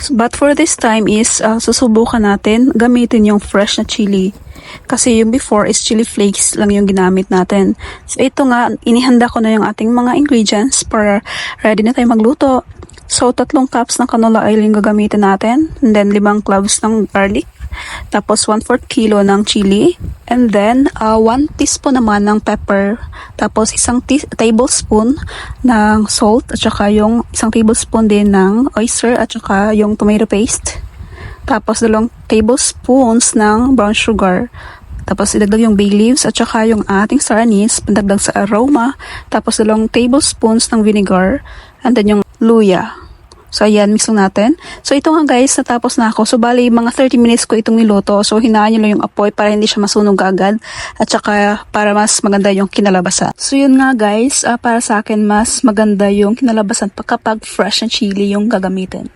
But for this time is susubukan natin gamitin yung fresh na chili. Kasi yung before is chili flakes lang yung ginamit natin. So ito nga, inihanda ko na yung ating mga ingredients para ready na tayo magluto. So 3 cups ng canola oil yung gagamitin natin. And then 5 cloves ng garlic. Tapos 1/4 kilo ng chili. And then 1 teaspoon naman ng pepper. Tapos 1 tablespoon ng salt. At saka yung 1 tablespoon din ng oyster. At saka yung tomato paste. Tapos 2 tablespoons ng brown sugar. Tapos idagdag yung bay leaves at saka yung ating star anise, pandagdag sa aroma. Tapos 2 tablespoons ng vinegar. And then yung luya. So ayan, mix lang natin. So ito nga guys, natapos na ako. So bali, mga 30 minutes ko itong niluto. So hinaan nyo lang yung apoy para hindi siya masunog agad. At saka para mas maganda yung kinalabasan. So yun nga guys, para sa akin mas maganda yung kinalabasan kapag fresh na chili yung gagamitin.